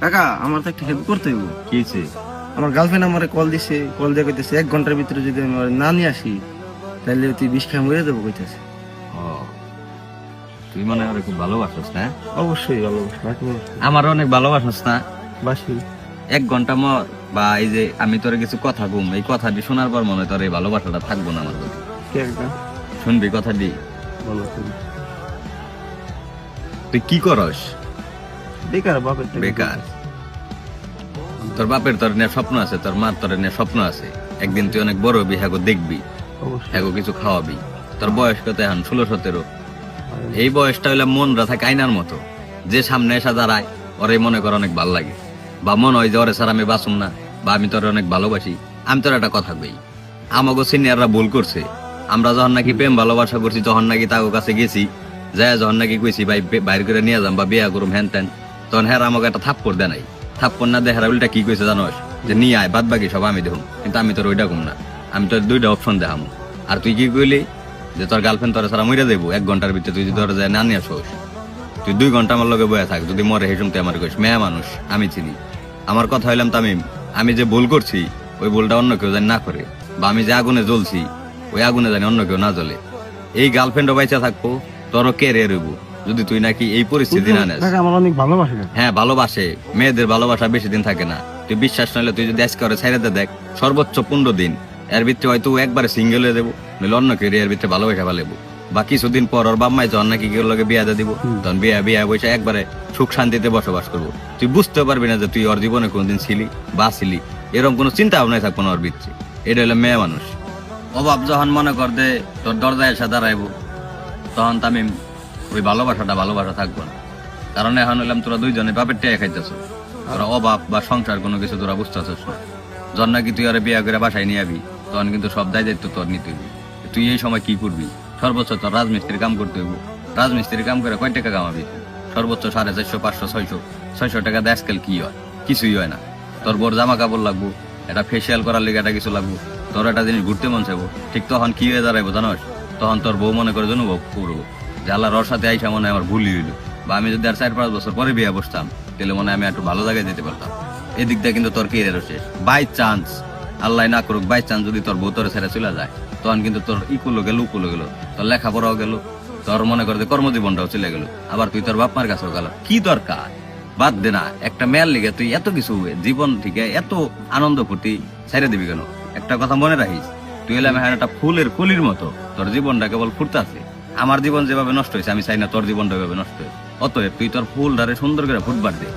কাকা আমার তো একটা হেল্প করতে হইব। কি হয়েছে? আমার গার্লফ্রেন্ড আমারে কল দিছে, কল দিয়ে কইতেছে 1 ঘন্টার ভিতরে যদি আমি ওরে না নিয়ে আসি তাহলে তুই বিষ খাই মরে দেবো কইতেছে। ও, তুই মনে হয় খুব ভালোবাসিস না? অবশ্যই ভালোবাসি, আমার অনেক ভালোবাসিস না? বাসি। 1 ঘন্টা মর বা এই যে আমি তোর কিছু কথা ঘুম, এই কথাটি শোনার পর মনে হয় তোর এই ভালোবাসাটা থাকবো না আমার প্রতি। কি একটা শুনবি কথাটি? বলো তুমি। তুই কি করস? বেকার বাপের টাকা বেকার। তোর বাপের তোর নিয়ে স্বপ্ন আছে, তোর মার তোর নিয়ে স্বপ্ন আছে, একদিন তুই অনেক বড় হবি, হ্যাগো দেখবি, অবশ্যই। হ্যাগো কিছু খাওয়াবি। তোর বয়স কত এখন? 16-17। এই বয়সটা হইলে মনরা থাকে আয়নার মতো, যে সামনে এসে দাঁড়ায় ওরে মনে কর অনেক ভালো লাগে, বা মনে হয় যে ওরে স্যার আমি বাঁচুম না, বা আমি তোর অনেক ভালোবাসি। আমি তোর একটা কথা কই, আমাগো সিনিয়ররা ভুল করছে। আমরা যখন নাকি প্রেম ভালোবাসা করছি, তখন নাকি তাগো কাছে গেছি, যায় যখন নাকি কইছি ভাই বাইর করে নিয়ে যাম বা বিয়া করুম হ্যান ত্যান, তখন হ্যাঁ আমাকে একটা থাপ্পড় দেয় নাই। থাপ্পড় না দেখার উল্টা কি কইছে জানোস? যে নিয়ে আয়, বাদ বাকি সব আমি দেখুন। কিন্তু আমি তোর ওইটা কম না, আমি তোর 2টা অপশন দেখাম। আর তুই কি কইলি যে তোর গার্লফ্রেন্ড তোর সারা মইরা দেবো 1 ঘন্টার ভিতরে, তুই যদি তোর যায় না নিয়ে আসোস, তুই 2 ঘন্টা আমার লগে বয়ে থাক, যদি মরে হেসুম তুই আমার কইস মেয়া মানুষ, আমি চিনি। আমার কথা হইলাম তামিম, আমি যে ভুল করছি ওই ভুলটা অন্য কেউ জানি না করে, বা আমি যে আগুনে জ্বলছি ওই আগুনে জানি অন্য কেউ না জ্বলে। এই গার্লফ্রেন্ডও বাইচা থাকবো, তোরও ক্যারিয়ার হইব, যদি তুই নাকি এই পরিস্থিতি না নেস। কাকা আমার অনেক ভালোবাসে। হ্যাঁ ভালোবাসে, মেয়েদের ভালোবাসা বেশি দিন থাকে না। তুই বিশ্বাস নাহলে তুই যদি আজকে ওরে ছাইড়া দে দেখ, সর্বোচ্চ 15 দিন, এর ভিতরে হয়তো ও একবারে সিঙ্গেল হয়ে দেবো, নইলে অন্য কেউ এর ভিতরে ভালোবাসা ফেলেবো। বা কিছুদিন পর ওর বাম্মাই যখন নাকি কেউ লগে বিয়া দিয়ে দিব, তখন বিয়া বিয়া বসে একবারে সুখ শান্তিতে বসবাস করবো। তুই বুঝতে পারবি না যে তুই ওর জীবনে কোনদিন ছিলি বা ছিলি, এরকম কোনো চিন্তা ভাবনাই থাকবো না ওর ভিতরে। এটা হলো মেয়ে মানুষ। অভাব যখন মনে কর দে তোর দরজায় এসে দাঁড়াইবো, তখন তামিম ওই ভালোবাসা থাকবো না। কারণ এখন হইলাম তোরা দুইজনে বাপের টেয়া খাইতেছ, তোরা অভাব বা সংসার কোনো কিছু তোরা বুঝতেছস না। যখন নাকি তুই আরে বিয়া করে বাসায় নিয়ে আবি, তখন কিন্তু সব দায়িত্ব তোর নিতে হইব। তুই এই সময় কি করবি? সর্বোচ্চ তোর রাজমিস্ত্রির কাম করতে হইব। রাজমিস্ত্রির কাম করে কয় টাকা কামাবি? সর্বোচ্চ 450, 500, 600 টাকা দিয়ে আজকাল কি হয়? কিছুই হয় না। তোর বোর জামা কাপড় লাগবো, এটা ফেসিয়াল করার লেগে এটা কিছু লাগবো, তোর একটা জিনিস ঘুরতে মন চাইবো, ঠিক তখন কি হয়ে দাঁড়াইবো জানোস? তখন তোর বউ মনে করে অনুভব করবো যে আল্লাহর ওর সাথে আইসা মনে হয় আমার ভুলই হইলো, বা আমি যদি আর 4-5 বছর পরে বিয়ে বসতাম তাহলে মনে হয় আমি একটু ভালো জায়গায় যেতে পারতাম। এদিক দিয়ে কিন্তু তোর কেরিয়ারও শেষ। বাই চান্স, আল্লাহ না করুক, বাই চান্স যদি তোর বউ তোর ছেড়ে চলে যায়, তখন কিন্তু তোর ইকুলো গেল, উকুলো গেল, তোর লেখাপড়াও গেল, তোর মনে করে কর্মজীবনটাও চলে গেল, আবার তুই তোর বাপ মার কাছেও গেল। কি দরকার? বাদ দে না, একটা মেয়ের লিগে তুই এত কিছু জীবন থেকে এত আনন্দ ফুর্তি ছেড়ে দিবি কেন? একটা কথা মনে রাখিস, তুই এলাম হ্যাঁ একটা ফুলের কলির মতো, তোর জীবনটা কেবল ফুটতে আছে। আমার জীবন যেভাবে নষ্ট হয়েছে, আমি চাই না তোর জীবনটা এভাবে নষ্ট হয়েছে। অতএব তুই তোর ফুলটারে সুন্দর করে ফুটবার দে।